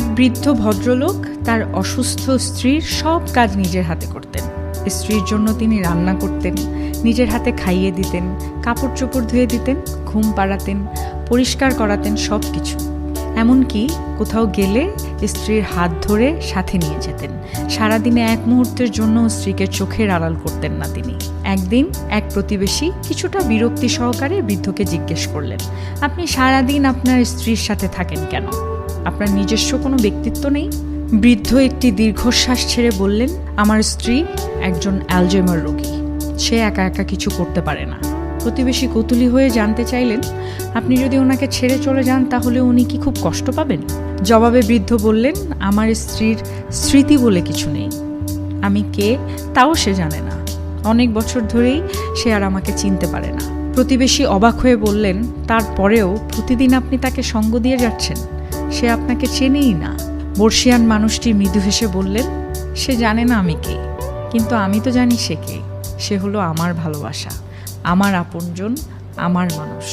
এক বৃদ্ধ ভদ্রলোক তার অসুস্থ স্ত্রীর সব কাজ নিজের হাতে করতেন। স্ত্রীর জন্য তিনি রান্না করতেন, নিজের হাতে খাইয়ে দিতেন, কাপড় চোপড় ধুয়ে দিতেন, ঘুম পাড়াতেন, পরিষ্কার করাতেন, সব কিছু। এমনকি কোথাও গেলে স্ত্রীর হাত ধরে সাথে নিয়ে যেতেন। সারাদিনে এক মুহূর্তের জন্য স্ত্রীকে চোখের আড়াল করতেন না তিনি। একদিন এক প্রতিবেশী কিছুটা বিরক্তি সহকারে বৃদ্ধকে জিজ্ঞেস করলেন, আপনি সারাদিন আপনার স্ত্রীর সাথে থাকেন কেন? আপনার নিজস্ব কোনো ব্যক্তিত্ব নেই? বৃদ্ধ একটি দীর্ঘশ্বাস ছেড়ে বললেন, আমার স্ত্রী একজন অ্যালজাইমার রোগী, সে একা একা কিছু করতে পারে না। প্রতিবেশী কৌতূহলী হয়ে জানতে চাইলেন, আপনি যদি ওনাকে ছেড়ে চলে যান তাহলে উনি কি খুব কষ্ট পাবেন? জবাবে বৃদ্ধ বললেন, আমার স্ত্রীর স্মৃতি বলে কিছু নেই। আমি কে তাও সে জানে না। অনেক বছর ধরেই সে আর আমাকে চিনতে পারে না। প্রতিবেশী অবাক হয়ে বললেন, তারপরেও প্রতিদিন আপনি তাকে সঙ্গ দিয়ে যাচ্ছেন? সে আপনাকে চেনেই না। বর্ষিয়ান মানুষটি মৃদু হেসে বললেন, সে জানে না আমি কে, কিন্তু আমি তো জানি সে কে। সে হলো আমার ভালোবাসা, আমার আপনজন, আমার মানুষ।